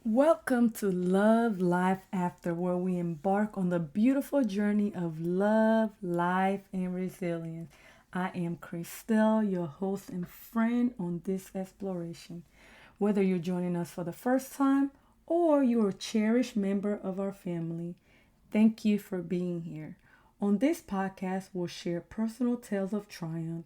Welcome to Love Life After, where we embark on the beautiful journey of love, life, and resilience. I am Christelle, your host and friend on this exploration. Whether you're joining us for the first time or you're a cherished member of our family, thank you for being here. On this podcast, we'll share personal tales of triumph,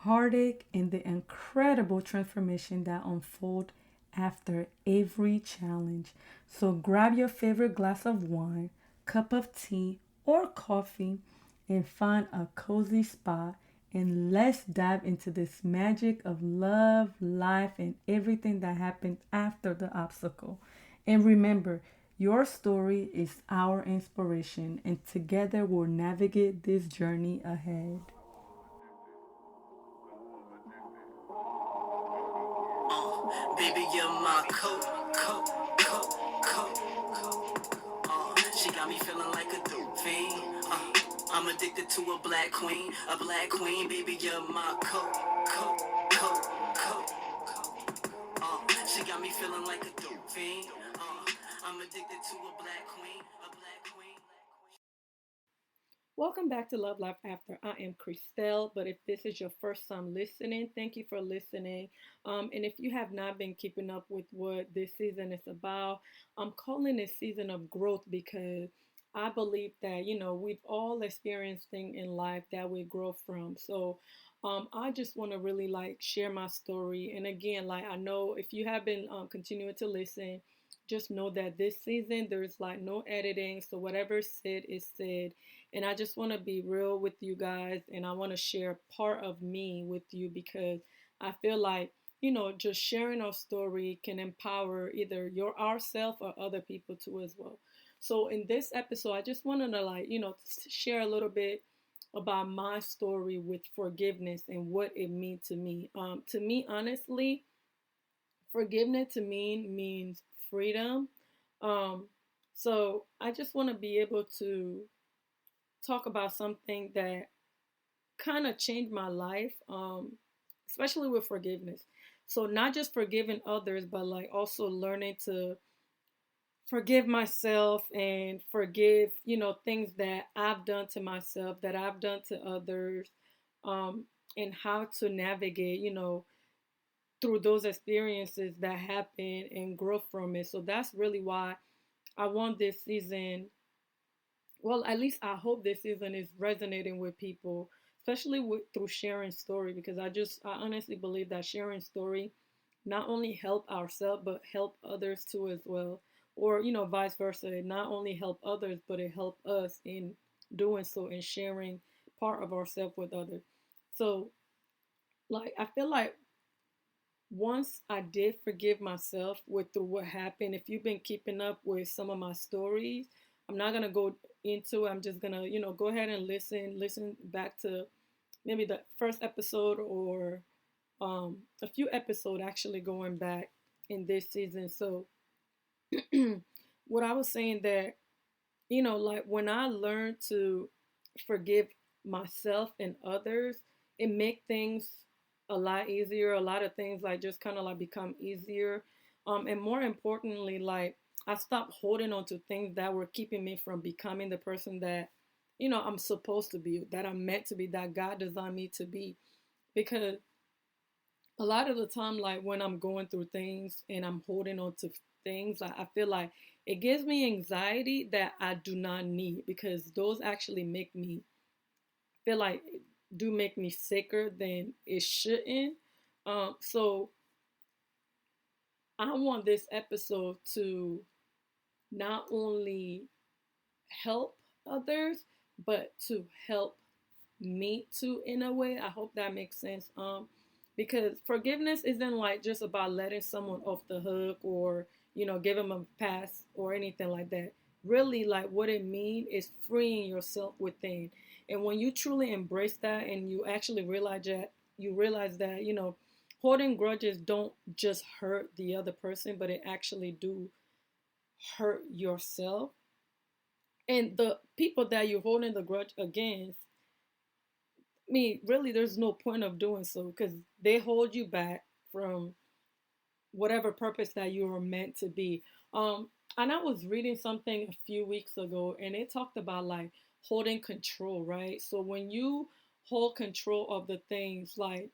heartache, and the incredible transformation that unfold after every challenge. So grab your favorite glass of wine, cup of tea, or coffee and find a cozy spot and let's dive into this magic of love, life, and everything that happens after the obstacle. And remember, your story is our inspiration, and together we'll navigate this journey ahead. Baby, you're my coat. She got me feeling like a dope fiend. I'm addicted to a black queen. Baby, you're my coat. She got me feeling like a dope fiend. I'm addicted to a black queen. Welcome back to Love Life After. I am Christelle, but if this is your first time listening, thank you for listening. And if you have not been keeping up with what this season is about, I'm calling this season of growth because I believe that, we've all experienced things in life that we grow from. So I just want to really share my story. And again, I know if you have been continuing to listen, just know that this season there's no editing. So whatever is said is said, and I just want to be real with you guys and I want to share part of me with you because I feel like, just sharing our story can empower either ourselves or other people too as well. So in this episode, I just wanted to share a little bit about my story with forgiveness and what it means to me. To me, honestly, forgiveness to me means freedom. Um, so I just want to be able to talk about something that kind of changed my life, especially with forgiveness. So not just forgiving others, but also learning to forgive myself and forgive, things that I've done to myself, that I've done to others, and how to navigate, through those experiences that happen and grow from it. So that's really why I want this season, well, at least I hope this season is resonating with people, especially through sharing story, because I honestly believe that sharing story not only help ourselves but help others too as well, or vice versa. It not only help others but it help us in doing so and sharing part of ourselves with others. So I feel like once I did forgive myself with through what happened, if you've been keeping up with some of my stories, I'm not gonna go into it. I'm just gonna, go ahead and listen back to maybe the first episode or a few episodes actually going back in this season. So what I was saying that, when I learned to forgive myself and others, it make things a lot easier. A lot of things just kind of become easier. And more importantly, I stopped holding on to things that were keeping me from becoming the person that, I'm supposed to be, that I'm meant to be, that God designed me to be. Because a lot of the time, when I'm going through things and I'm holding on to things, I feel like it gives me anxiety that I do not need because those actually make me feel like do make me sicker than it shouldn't. So I want this episode to not only help others, but to help me too in a way. I hope that makes sense. Because forgiveness isn't just about letting someone off the hook or give them a pass or anything like that. Really, what it means is freeing yourself within. And when you truly embrace that and you actually realize that holding grudges don't just hurt the other person, but it actually do hurt yourself and the people that you're holding the grudge against. Really, there's no point of doing so because they hold you back from whatever purpose that you were meant to be. And I was reading something a few weeks ago, and it talked about like holding control, right? So when you hold control of the things like,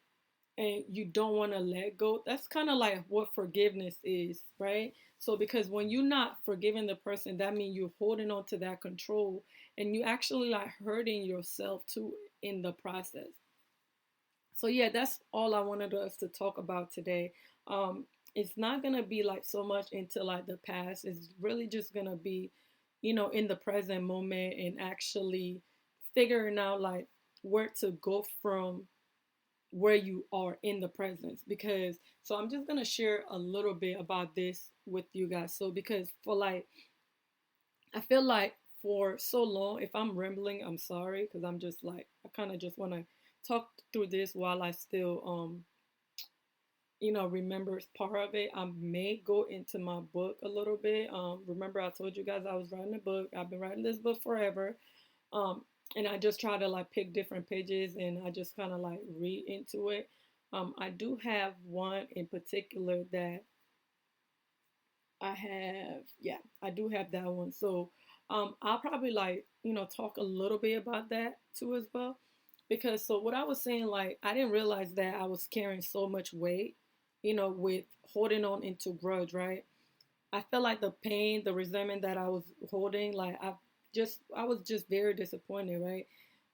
and you don't want to let go, that's kind of like what forgiveness is, right? So because when you're not forgiving the person, that means you're holding on to that control, and you actually like hurting yourself too in the process. So yeah, that's all I wanted us to talk about today. It's not gonna be like so much into like the past. It's really just gonna be, in the present moment, and actually figuring out like where to go from where you are in the presence. Because so I'm just gonna share a little bit about this with you guys. So because for like, I feel like for so long, if I'm rambling, I'm sorry, because I'm just like, I kind of just want to talk through this while I still remember part of it. I may go into my book a little bit. Remember I told you guys I was writing a book. I've been writing this book forever. um and I just try to like pick different pages, and I just kind of like read into it. I do have one in particular that I have, yeah, I do have that one. So I'll probably like, talk a little bit about that too as well. Because so what I was saying, like, I didn't realize that I was carrying so much weight, with holding on into grudge, right? I felt like the pain, the resentment that I was holding, like I was just very disappointed, right?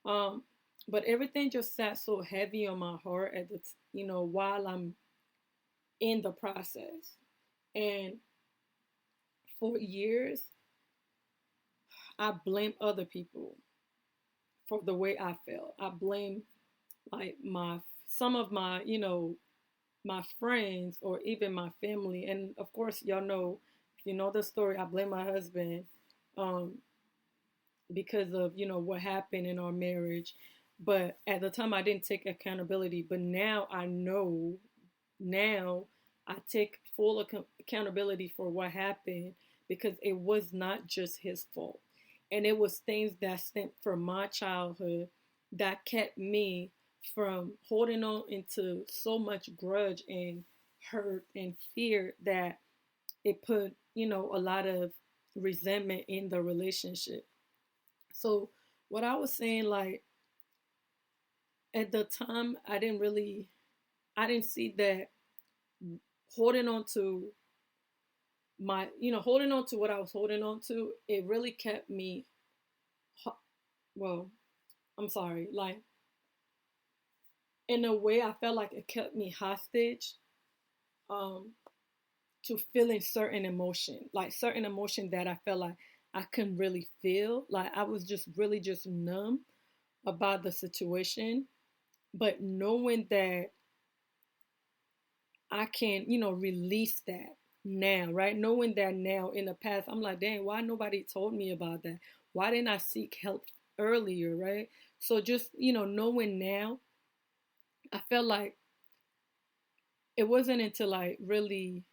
Um, but everything just sat so heavy on my heart at while I'm in the process. And for years, I blame other people for the way I felt. I blame like my some of my, my friends or even my family. And of course, y'all know, if you know the story, I blame my husband um because of, what happened in our marriage. But at the time I didn't take accountability, but now I know. Now I take full accountability for what happened, because it was not just his fault. And it was things that stemmed from my childhood that kept me from holding on into so much grudge and hurt and fear that it put, a lot of resentment in the relationship. So, what I was saying, like, at the time, I didn't see that holding on to holding on to what I was holding on to, it really kept me, well, I'm sorry, like, in a way, I felt like it kept me hostage, um, to feeling certain emotion that I felt like I couldn't really feel. Like, I was just really just numb about the situation. But knowing that I can, release that now, right? Knowing that now in the past, I'm like, dang, why nobody told me about that? Why didn't I seek help earlier, right? So just, knowing now, I felt like it wasn't until like really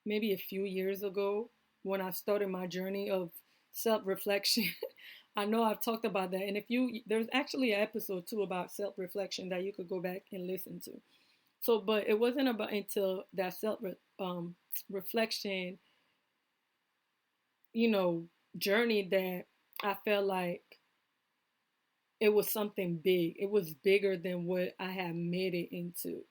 maybe a few years ago when I started my journey of self-reflection. I know I've talked about that. And there's actually an episode too about self-reflection that you could go back and listen to. So, but it wasn't about until that reflection, you know, journey that I felt like it was something big. It was bigger than what I had made it into,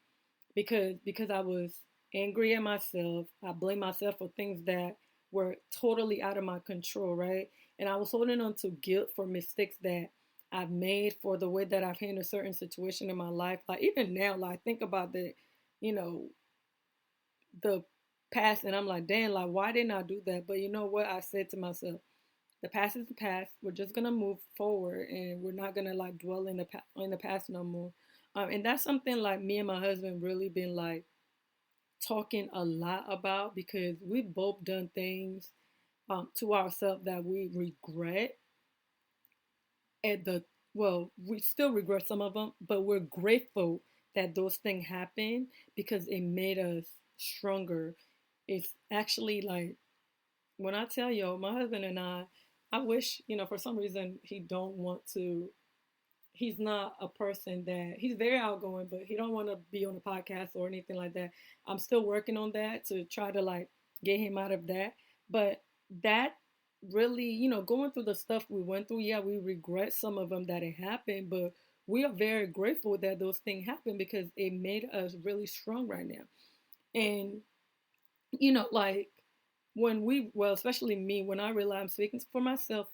because I was angry at myself. I blamed myself for things that were totally out of my control, right? And I was holding on to guilt for mistakes that I've made, for the way that I've handled certain situation in my life. Like even now, like I think about you know, the past, and I'm like, damn, like why didn't I do that? But you know what? I said to myself, the past is the past. We're just gonna move forward, and we're not gonna like dwell in the past no more. And that's something like me and my husband really been like talking a lot about, because we've both done things to ourselves that we regret. At the Well, we still regret some of them, but we're grateful that those things happened, because it made us stronger. It's actually like, when I tell you, my husband and I wish, for some reason he don't want to he's not a person that he's very outgoing, but he don't want to be on a podcast or anything like that. I'm still working on that to try to like get him out of that. But that really, going through the stuff we went through, yeah, we regret some of them that it happened, but we are very grateful that those things happened because it made us really strong right now. And like well, especially me, when I realized, I'm speaking for myself.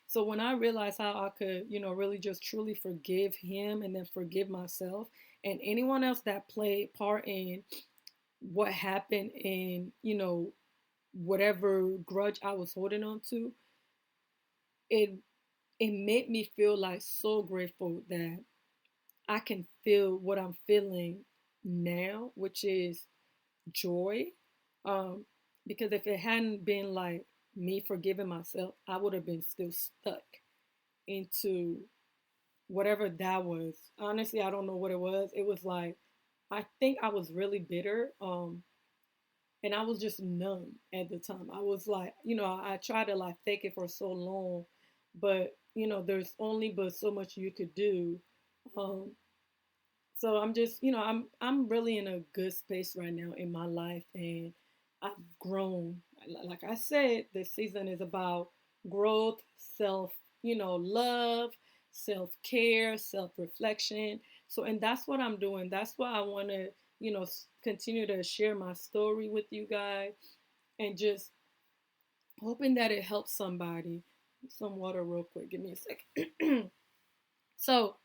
So when I realized how I could, really just truly forgive him and then forgive myself and anyone else that played part in what happened and, whatever grudge I was holding on to, it it made me feel like so grateful that I can feel what I'm feeling now, which is joy. Um, because if it hadn't been like me forgiving myself, I would have been still stuck into whatever that was. Honestly, I don't know what it was. It was like I think I was really bitter. And I was just numb at the time. I was like, I tried to like fake it for so long, but there's only but so much you could do. Um, so I'm just, I'm really in a good space right now in my life, and I've grown. Like I said, this season is about growth, self, love, self care, self reflection. So, and that's what I'm doing. That's why I want to, continue to share my story with you guys, and just hoping that it helps somebody. Some water, real quick. Give me a second. So,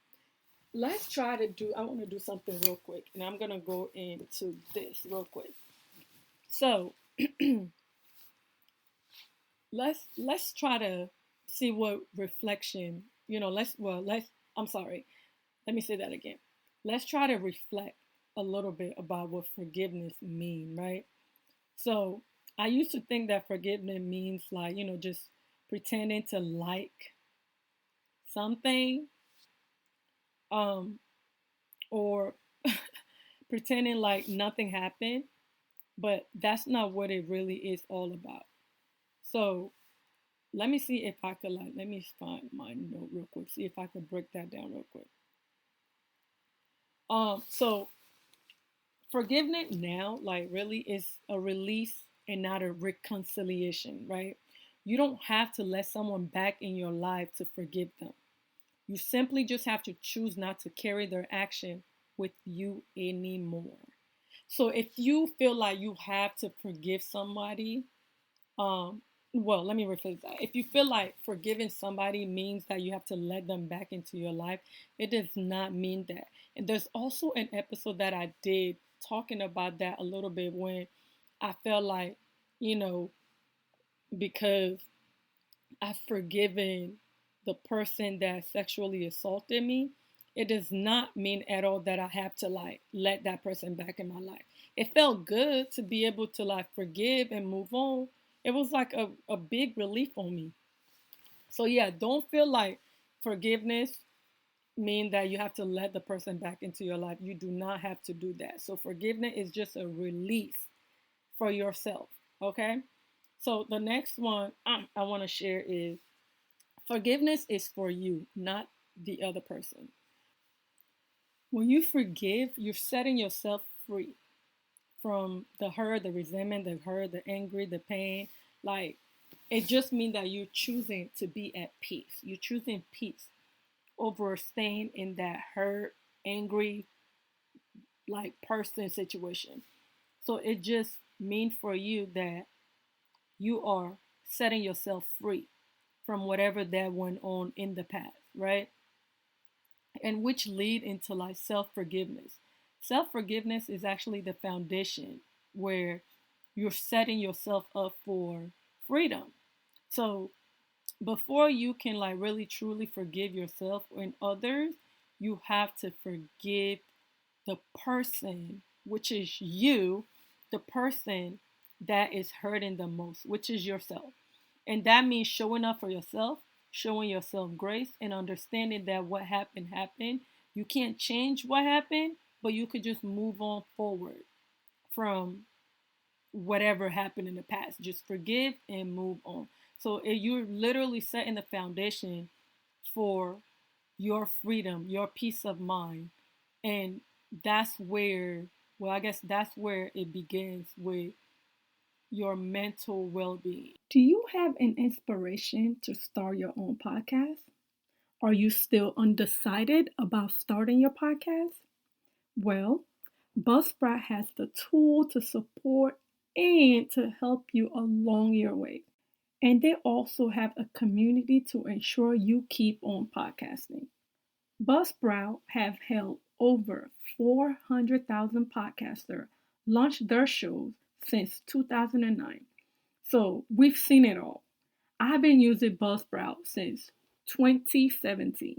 let's try to do, I want to do something real quick, and I'm going to go into this real quick. So let's try to see what reflection, I'm sorry, let me say that again. Let's try to reflect a little bit about what forgiveness mean, right? So I used to think that forgiveness means like, just pretending to like something, um or pretending like nothing happened, but that's not what it really is all about. So let me see if I could let me find my note real quick, see if I could break that down real quick. So forgiveness now, like, really is a release and not a reconciliation, right? You don't have to let someone back in your life to forgive them. You simply just have to choose not to carry their action with you anymore. So if you feel like you have to forgive somebody, um, well, let me rephrase that. If you feel like forgiving somebody means that you have to let them back into your life, it does not mean that. And there's also an episode that I did talking about that a little bit, when I felt like, you know, because I've forgiven the person that sexually assaulted me, it does not mean at all that I have to like let that person back in my life. It felt good to be able to like forgive and move on. It was like a big relief on me. So yeah, don't feel like forgiveness mean that you have to let the person back into your life. You do not have to do that. So forgiveness is just a release for yourself. Okay. So the next one I want to share is forgiveness is for you, not the other person. When you forgive, you're setting yourself free from the hurt, the resentment, the angry, the pain. Like, it just means that you're choosing to be at peace. You're choosing peace over staying in that hurt, angry, like person situation. So it just means for you that you are setting yourself free from whatever that went on in the past, right? And which lead into like self-forgiveness. Self-forgiveness is actually the foundation where you're setting yourself up for freedom. So before you can like really truly forgive yourself and others, you have to forgive the person, which is you, the person that is hurting the most, which is yourself. And that means showing up for yourself, showing yourself grace, and understanding that what happened happened. You can't change what happened, but you could just move on forward from whatever happened in the past. Just forgive and move on. So you're literally setting the foundation for your freedom, your peace of mind. And that's where, well, I guess that's where it begins with your mental well being. Do you have an inspiration to start your own podcast? Are you still undecided about starting your podcast? Well, Buzzsprout has the tool to support and to help you along your way. And they also have a community to ensure you keep on podcasting. Buzzsprout have helped over 400,000 podcasters launch their shows since 2009. So we've seen it all. I've been using Buzzsprout since 2017.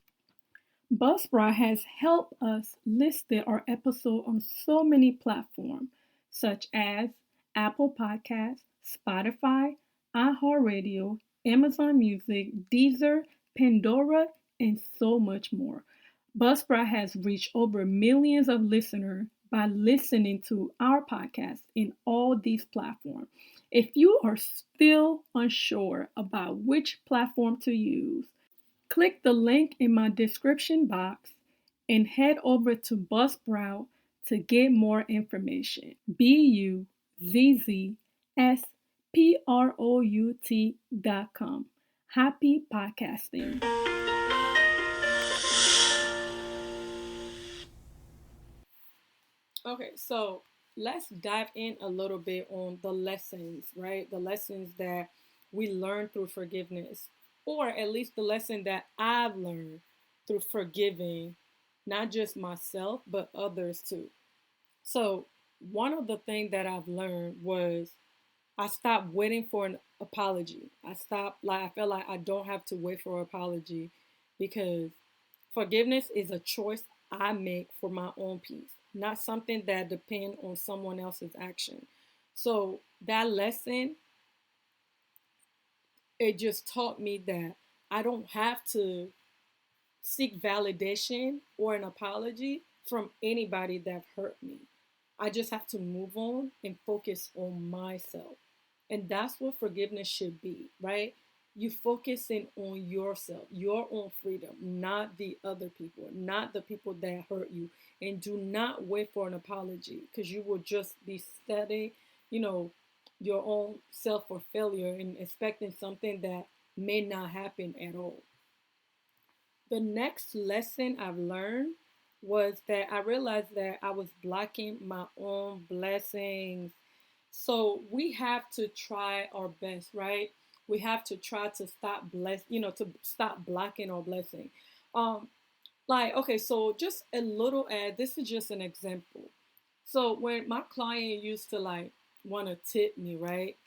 Buzzsprout has helped us list our episode on so many platforms such as Apple Podcasts, Spotify, iHeartRadio, Amazon Music, Deezer, Pandora, and so much more. Buzzsprout has reached over millions of listeners by listening to our podcast in all these platforms. If you are still unsure about which platform to use, click the link in my description box and head over to Buzzsprout to get more information. BUZZSPROUT.com. Happy podcasting. Okay, so let's dive in a little bit on the lessons, right? The lessons that we learn through forgiveness, or at least the lesson that I've learned through forgiving not just myself, but others too. So, one of the things that I've learned was I stopped waiting for an apology. I felt like I don't have to wait for an apology because forgiveness is a choice I make for my own peace, not something that depends on someone else's action. So that lesson, it just taught me that I don't have to seek validation or an apology from anybody that hurt me. I just have to move on and focus on myself. And that's what forgiveness should be, right? You focusing on yourself, your own freedom, not the other people, not the people that hurt you. And do not wait for an apology because you will just be setting, your own self for failure and expecting something that may not happen at all. The next lesson I've learned was that I realized that I was blocking my own blessings. So we have to try our best, right? We have to try to to stop blocking our blessing. Um, okay, so just a little ad. This is just an example. So when my client used to want to tip me, right?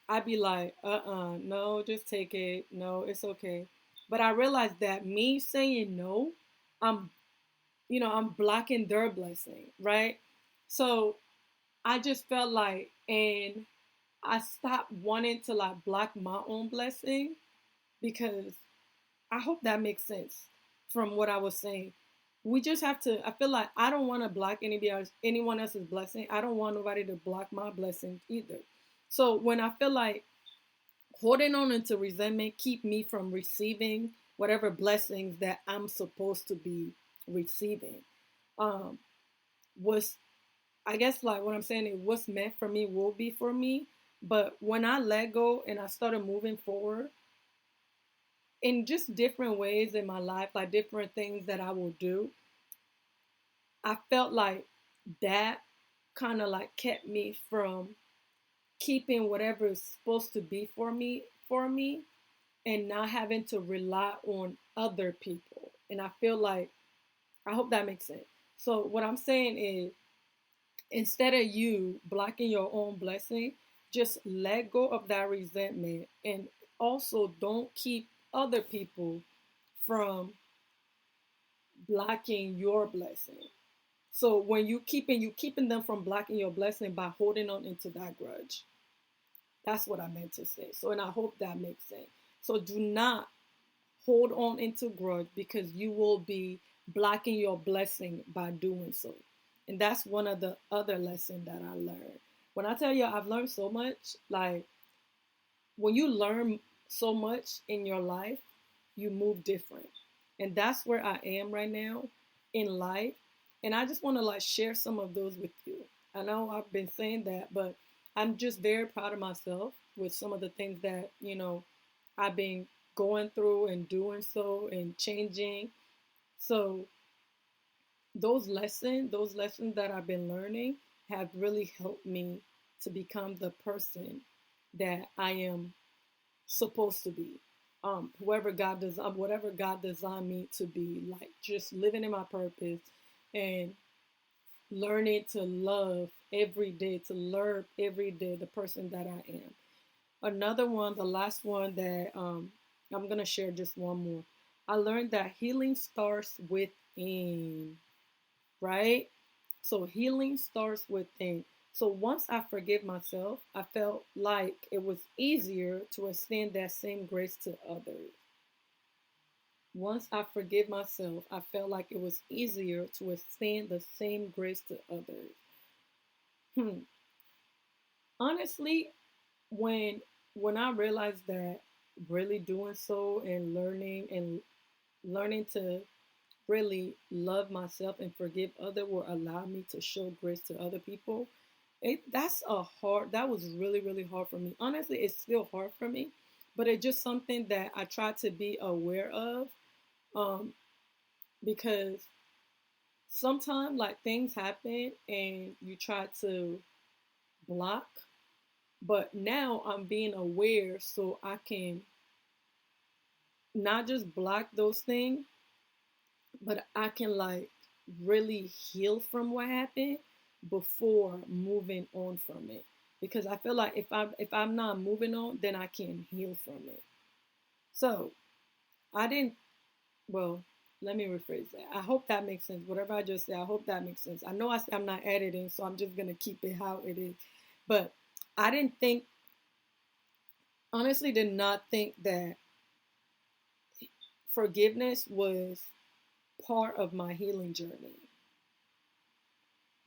I'd be like, no, just take it. No, it's okay. But I realized that me saying no, I'm, I'm blocking their blessing, right? So I just felt like, and I stopped wanting to block my own blessing because I hope that makes sense from what I was saying. We just have to, I feel like I don't want to block anyone else's blessing. I don't want nobody to block my blessings either. So when I feel like holding on into resentment keep me from receiving whatever blessings that I'm supposed to be receiving, was, I guess, what I'm saying is what's meant for me will be for me. But when I let go and I started moving forward in just different ways in my life, like different things that I will do, I felt like that kind of kept me from keeping whatever is supposed to be for me and not having to rely on other people. And I feel like, I hope that makes sense. So what I'm saying is, instead of you blocking your own blessing, just let go of that resentment, and also don't keep other people from blocking your blessing. So when you keeping them from blocking your blessing by holding on into that grudge. That's what I meant to say. So, and I hope that makes sense. So do not hold on into grudge because you will be blocking your blessing by doing so. And that's one of the other lessons that I learned. When I tell you I've learned so much, when you learn so much in your life, you move different. And that's where I am right now in life. And I just want to like share some of those with you. I know I've been saying that, but I'm just very proud of myself with some of the things that, I've been going through and doing so and changing. So those lessons that I've been learning have really helped me to become the person that I am supposed to be. Whatever God designed me to be, like just living in my purpose and learning to love every day, to learn every day the person that I am. Another one, the last one that I'm gonna share just one more. I learned that healing starts within, right? So healing starts within. So once I forgive myself, I felt like it was easier to extend that same grace to others. Once I forgive myself, I felt like it was easier to extend the same grace to others. Hmm. Honestly, when when I realized that really doing so and learning to really love myself and forgive others will allow me to show grace to other people. That was really, really hard for me. Honestly, it's still hard for me, but it's just something that I try to be aware of, um, because sometimes like things happen and you try to block, but now I'm being aware so I can not just block those things, but I can like really heal from what happened before moving on from it. Because I feel like if I'm not moving on, then I can heal from it. So I didn't. Well, let me rephrase that. I hope that makes sense. Whatever I just said, I hope that makes sense. I know I'm not editing, so I'm just gonna keep it how it is. But I didn't think, honestly, did not think that forgiveness was part of my healing journey.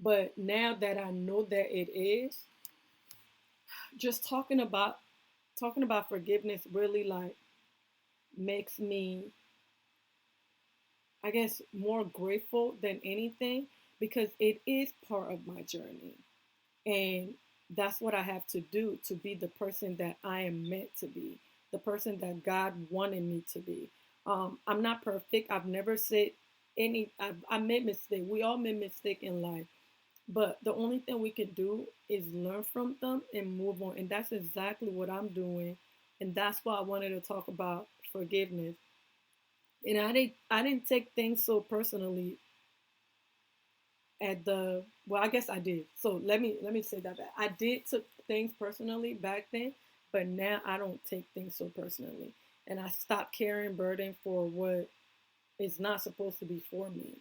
But now that I know that it is, just talking about forgiveness really like makes me, I guess, more grateful than anything because it is part of my journey. And that's what I have to do to be the person that I am meant to be, the person that God wanted me to be. I'm not perfect. I've never said I made mistakes. We all make mistakes in life. But the only thing we can do is learn from them and move on. And that's exactly what I'm doing. And that's why I wanted to talk about forgiveness. And I didn't take things so personally at the well, I guess I did. So let me say that back. I did took things personally back then, but now I don't take things so personally. And I stopped carrying burden for what is not supposed to be for me.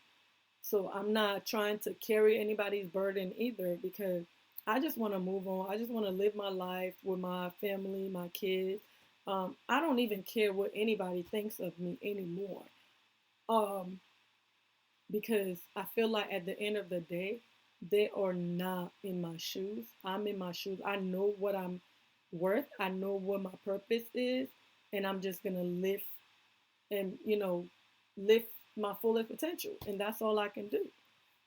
So I'm not trying to carry anybody's burden either because I just want to move on. I just want to live my life with my family, my kids. I don't even care what anybody thinks of me anymore. Um, because I feel like at the end of the day, they are not in my shoes. I'm in my shoes. I know what I'm worth. I know what my purpose is, and I'm just gonna live and live my fullest potential, and that's all I can do.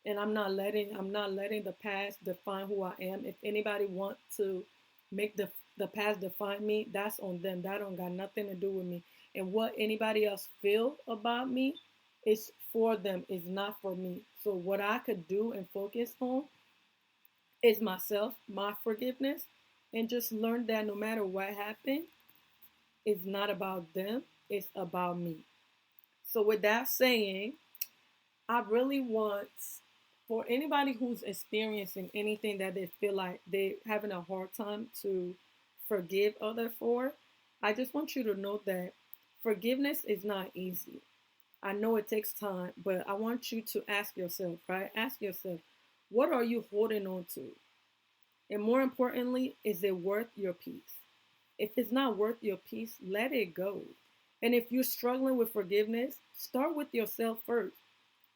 And I'm not letting the past define who I am. If anybody wants to make the past define me, that's on them. That don't got nothing to do with me. And what anybody else feel about me is for them, is not for me. So what I could do and focus on is myself, my forgiveness, and just learn that no matter what happened, it's not about them, it's about me. So with that saying, I really want for anybody who's experiencing anything that they feel like they're having a hard time to forgive others for, I just want you to know that forgiveness is not easy. I know it takes time, but I want you to ask yourself, right? Ask yourself, what are you holding on to? And more importantly, is it worth your peace? If it's not worth your peace, let it go. And if you're struggling with forgiveness, start with yourself first.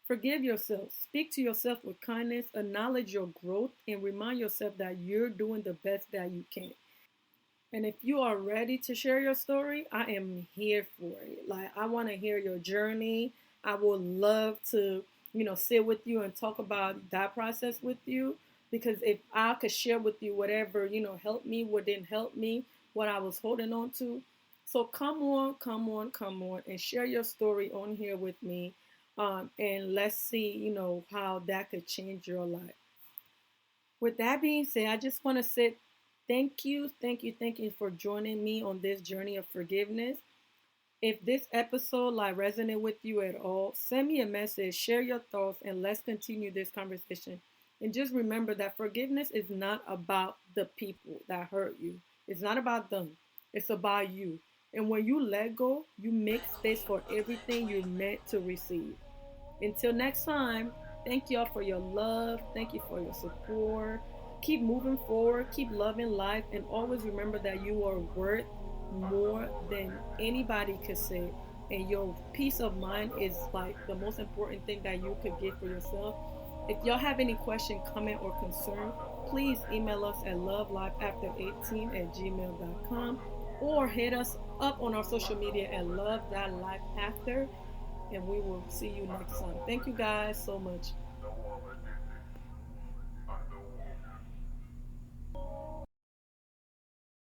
Forgive yourself. Speak to yourself with kindness. Acknowledge your growth and remind yourself that you're doing the best that you can. And if you are ready to share your story, I am here for it. Like, I want to hear your journey. I would love to, sit with you and talk about that process with you. Because if I could share with you whatever, helped me, what didn't help me, what I was holding on to. So come on, come on, come on, and share your story on here with me. And let's see, how that could change your life. With that being said, I just want to say thank you, thank you, thank you for joining me on this journey of forgiveness. If this episode like resonate with you at all, send me a message, share your thoughts, and let's continue this conversation. And just remember that forgiveness is not about the people that hurt you. It's not about them. It's about you. And when you let go, you make space for everything you're meant to receive. Until next time, thank y'all for your love. Thank you for your support. Keep moving forward, keep loving life, and always remember that you are worth more than anybody could say. And your peace of mind is like the most important thing that you could get for yourself. If y'all have any question, comment, or concern, please email us at lovelifeafter18@gmail.com or hit us up on our social media at love that life after, and we will see you next time. Thank you guys so much.